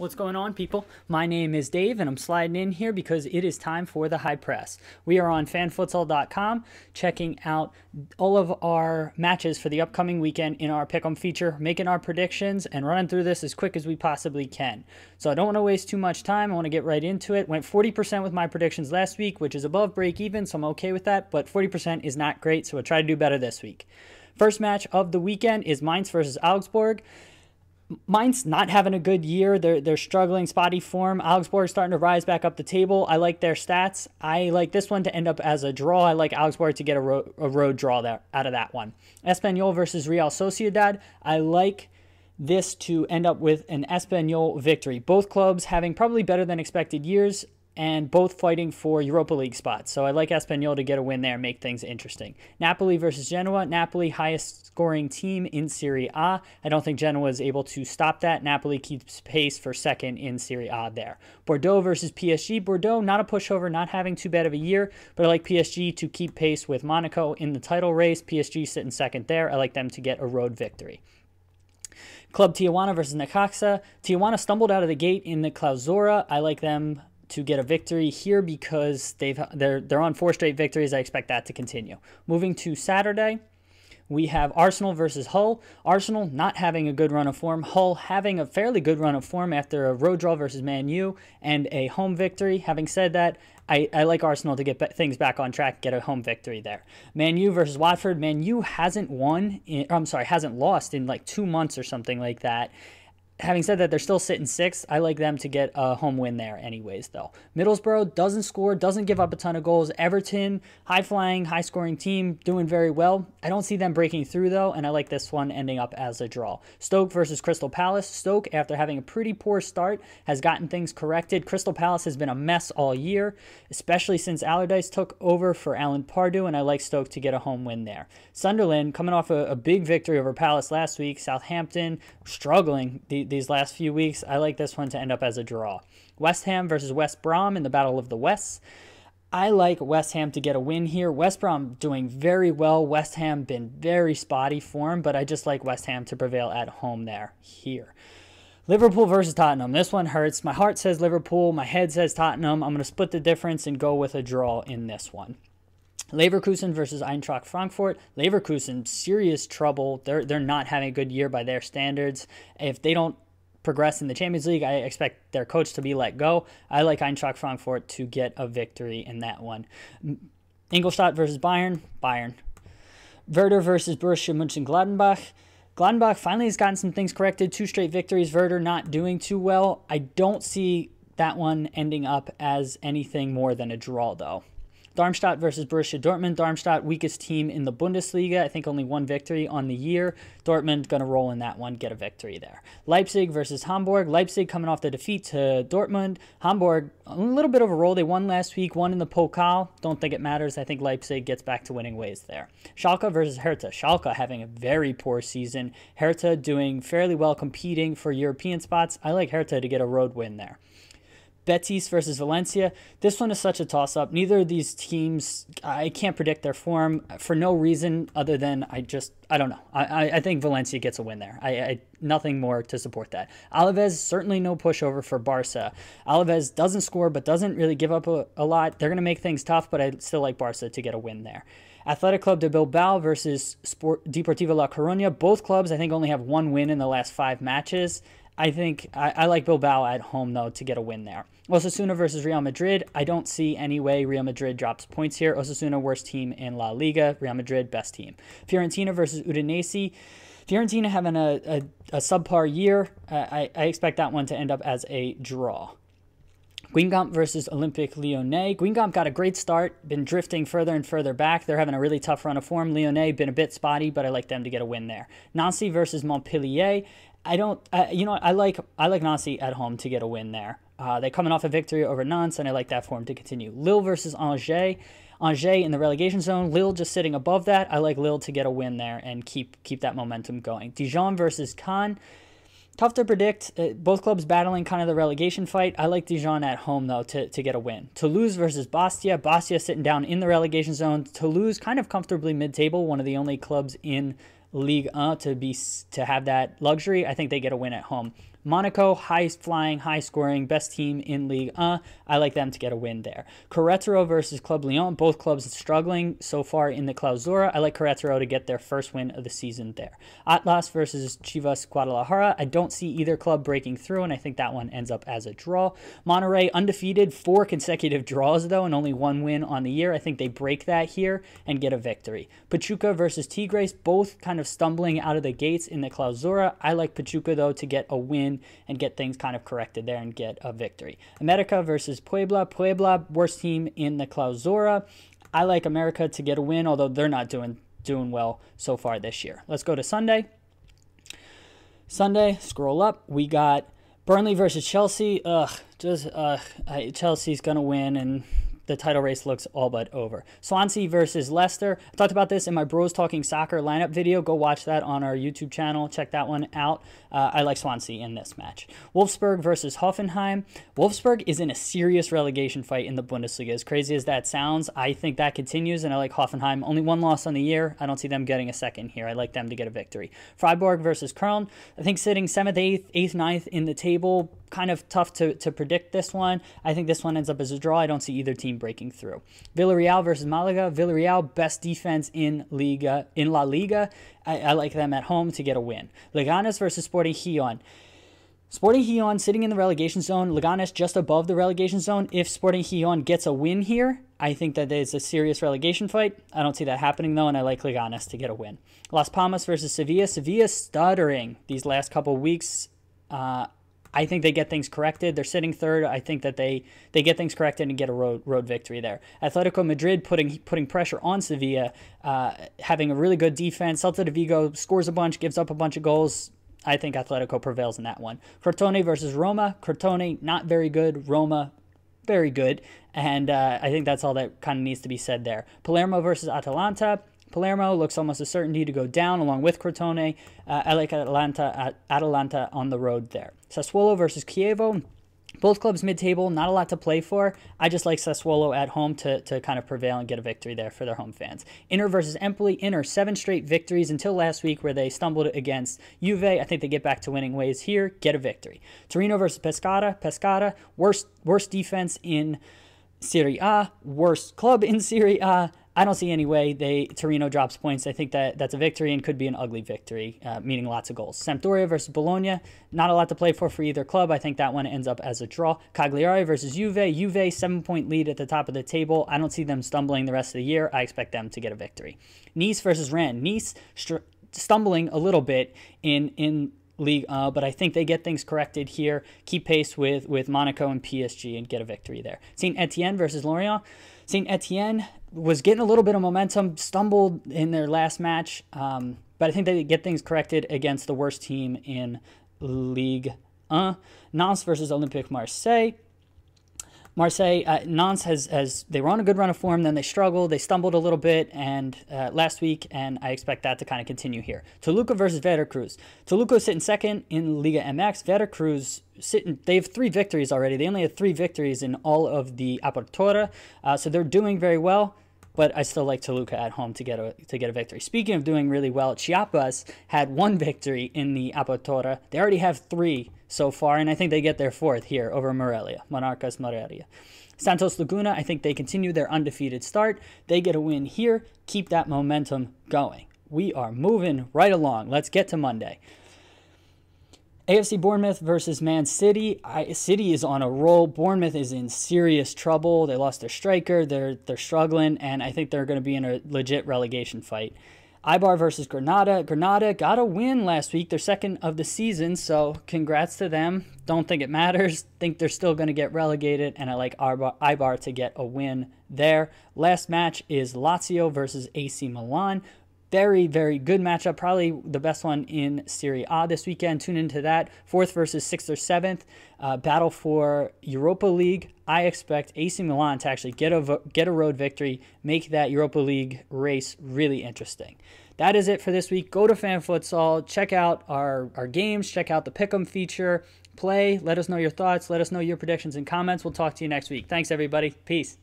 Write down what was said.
What's going on, people? My name is Dave, and I'm sliding in here because it is time for the High Press. We are on fanfutsal.com, checking out all of our matches for the upcoming weekend in our Pick'em feature, making our predictions, and running through this as quick as we possibly can. So I don't want to waste too much time. I want to get right into it. Went 40% with my predictions last week, which is above break even, so I'm okay with that, but 40% is not great, so we'll try to do better this week. First match of the weekend is Mainz versus Augsburg. Mainz not having a good year. They're struggling, spotty form. Augsburg starting to rise back up the table. I like their stats. I like this one to end up as a draw. I like Augsburg to get a road draw there out of that one. Espanyol versus Real Sociedad. I like this to end up with an Espanyol victory. Both clubs having probably better than expected years and both fighting for Europa League spots. So I like Espanyol to get a win there and make things interesting. Napoli versus Genoa. Napoli, highest scoring team in Serie A. I don't think Genoa is able to stop that. Napoli keeps pace for second in Serie A there. Bordeaux versus PSG. Bordeaux, not a pushover, not having too bad of a year, but I like PSG to keep pace with Monaco in the title race. PSG sitting second there. I like them to get a road victory. Club Tijuana versus Necaxa. Tijuana stumbled out of the gate in the Clausura. I like them to get a victory here because they're on 4 straight victories. I expect that to continue. Moving to Saturday, we have Arsenal versus Hull. Arsenal not having a good run of form. Hull having a fairly good run of form after a road draw versus Man U and a home victory. Having said that, I like Arsenal to get things back on track, get a home victory there. Man U versus Watford. Man U hasn't lost in like 2 months or something like that. Having said that, they're still sitting 6th. I like them to get a home win there anyways, though. Middlesbrough doesn't score, doesn't give up a ton of goals. Everton, high-flying, high-scoring team, doing very well. I don't see them breaking through, though, and I like this one ending up as a draw. Stoke versus Crystal Palace. Stoke, after having a pretty poor start, has gotten things corrected. Crystal Palace has been a mess all year, especially since Allardyce took over for Alan Pardew, and I like Stoke to get a home win there. Sunderland, coming off a big victory over Palace last week. Southampton, struggling these last few weeks. I like this one to end up as a draw. West Ham versus West Brom in the Battle of the Wests. I like West Ham to get a win here. West Brom doing very well. West Ham been very spotty form, but I just like West Ham to prevail at home there here. Liverpool versus Tottenham. This one hurts. My heart says Liverpool. My head says Tottenham. I'm going to split the difference and go with a draw in this one. Leverkusen versus Eintracht Frankfurt. Leverkusen, serious trouble. They're not having a good year by their standards. If they don't progress in the Champions League, I expect their coach to be let go. I like Eintracht Frankfurt to get a victory in that one. Ingolstadt versus Bayern. Werder versus Borussia Mönchengladbach. Gladbach finally has gotten some things corrected. 2 straight victories. Werder not doing too well. I don't see that one ending up as anything more than a draw, though. Darmstadt versus Borussia Dortmund. Darmstadt, weakest team in the Bundesliga. I think only 1 victory on the year. Dortmund going to roll in that one, get a victory there. Leipzig versus Homburg. Leipzig coming off the defeat to Dortmund. Homburg, a little bit of a roll. They won last week, won in the Pokal. Don't think it matters. I think Leipzig gets back to winning ways there. Schalke versus Hertha. Schalke having a very poor season. Hertha doing fairly well, competing for European spots. I like Hertha to get a road win there. Betis versus Valencia. This one is such a toss-up. Neither of these teams, I can't predict their form for no reason other than I don't know. I think Valencia gets a win there. Nothing more to support that. Alaves, certainly no pushover for Barca. Alaves doesn't score but doesn't really give up a lot. They're going to make things tough, but I still like Barca to get a win there. Athletic Club de Bilbao versus Deportivo La Coruña. Both clubs, I think, only have 1 win in the last 5 matches. I like Bilbao at home, though, to get a win there. Osasuna versus Real Madrid. I don't see any way Real Madrid drops points here. Osasuna, worst team in La Liga. Real Madrid, best team. Fiorentina versus Udinese. Fiorentina having a subpar year. I expect that one to end up as a draw. Guingamp versus Olympique Lyonnais. Guingamp got a great start, been drifting further and further back. They're having a really tough run of form. Lyonnais been a bit spotty, but I like them to get a win there. Nancy versus Montpellier. I like Nancy at home to get a win there. They're coming off a victory over Nantes, and I like that form to continue. Lille versus Angers. Angers in the relegation zone. Lille just sitting above that. I like Lille to get a win there and keep that momentum going. Dijon versus Caen. Tough to predict. Both clubs battling kind of the relegation fight. I like Dijon at home, though, to get a win. Toulouse versus Bastia. Bastia sitting down in the relegation zone. Toulouse kind of comfortably mid-table, one of the only clubs in Ligue 1 to have that luxury. I think they get a win at home. Monaco, high-flying, high-scoring, best team in Ligue 1. I like them to get a win there. Querétaro versus Club Lyon. Both clubs struggling so far in the Clausura. I like Querétaro to get their first win of the season there. Atlas versus Chivas Guadalajara. I don't see either club breaking through, and I think that one ends up as a draw. Monterrey undefeated, 4 consecutive draws, though, and only 1 win on the year. I think they break that here and get a victory. Pachuca versus Tigres, both kind of stumbling out of the gates in the Clausura. I like Pachuca, though, to get a win and get things kind of corrected there and get a victory. America versus Puebla. Puebla, worst team in the Clausura. I like America to get a win, although they're not doing well so far this year. Let's go to Sunday. Sunday, scroll up. We got Burnley versus Chelsea. Chelsea's going to win, and the title race looks all but over. Swansea versus Leicester. I talked about this in my Bros Talking Soccer lineup video. Go watch that on our YouTube channel. Check that one out. I like Swansea in this match. Wolfsburg versus Hoffenheim. Wolfsburg is in a serious relegation fight in the Bundesliga. As crazy as that sounds, I think that continues, and I like Hoffenheim. Only 1 loss on the year. I don't see them getting a second here. I like them to get a victory. Freiburg versus Köln. I think sitting 7th, 8th, 9th in the table. Kind of tough to predict this one. I think this one ends up as a draw. I don't see either team breaking through. Villarreal versus Malaga. Villarreal, best defense in La Liga. I like them at home to get a win. Leganes versus Sporting Gijón. Sporting Gijón sitting in the relegation zone. Leganes just above the relegation zone. If Sporting Gijón gets a win here, I think that there's a serious relegation fight. I don't see that happening, though, and I like Leganes to get a win. Las Palmas versus Sevilla. Sevilla stuttering these last couple weeks. I think they get things corrected. They're sitting 3rd. I think that they get things corrected and get a road victory there. Atletico Madrid putting pressure on Sevilla, having a really good defense. Celta de Vigo scores a bunch, gives up a bunch of goals. I think Atletico prevails in that one. Crotone versus Roma. Crotone, not very good. Roma, very good. And I think that's all that kind of needs to be said there. Palermo versus Atalanta. Palermo looks almost a certainty to go down along with Crotone. I like Atalanta on the road there. Sassuolo versus Chievo. Both clubs mid-table, not a lot to play for. I just like Sassuolo at home to kind of prevail and get a victory there for their home fans. Inter versus Empoli. Inter, 7 straight victories until last week where they stumbled against Juve. I think they get back to winning ways here, get a victory. Torino versus Pescara. Pescara, worst defense in Serie A, worst club in Serie A. I don't see any way Torino drops points. I think that's a victory and could be an ugly victory, meaning lots of goals. Sampdoria versus Bologna, not a lot to play for either club. I think that one ends up as a draw. Cagliari versus Juve. Juve, 7-point lead at the top of the table. I don't see them stumbling the rest of the year. I expect them to get a victory. Nice versus Rennes. Nice stumbling a little bit in Ligue, but I think they get things corrected here, keep pace with Monaco and PSG and get a victory there. Saint Etienne versus Lorient. Saint Etienne was getting a little bit of momentum, stumbled in their last match, but I think they get things corrected against the worst team in Ligue 1. Nantes versus Olympique Marseille. Nantes they were on a good run of form, then they struggled, they stumbled a little bit and last week, and I expect that to kind of continue here. Toluca versus Veracruz. Toluca sitting 2nd in Liga MX. Veracruz they have 3 victories already. They only have 3 victories in all of the Apertura, so they're doing very well. But I still like Toluca at home to get a victory. Speaking of doing really well, Chiapas had 1 victory in the Apertura. They already have 3 so far, and I think they get their 4th here over Morelia, Monarcas Morelia. Santos Laguna, I think they continue their undefeated start. They get a win here, keep that momentum going. We are moving right along. Let's get to Monday. AFC Bournemouth versus Man City. City is on a roll. Bournemouth is in serious trouble. They lost their striker. They're struggling, and I think they're going to be in a legit relegation fight. Eibar versus Granada. Granada got a win last week. They're 2nd of the season, so congrats to them. Don't think it matters. Think they're still going to get relegated, and I like Eibar to get a win there. Last match is Lazio versus AC Milan. Very, very good matchup. Probably the best one in Serie A this weekend. Tune into that. 4th versus 6th or 7th. Battle for Europa League. I expect AC Milan to actually get a road victory, make that Europa League race really interesting. That is it for this week. Go to Fan Futsal. Check out our games. Check out the Pick'em feature. Play. Let us know your thoughts. Let us know your predictions and comments. We'll talk to you next week. Thanks, everybody. Peace.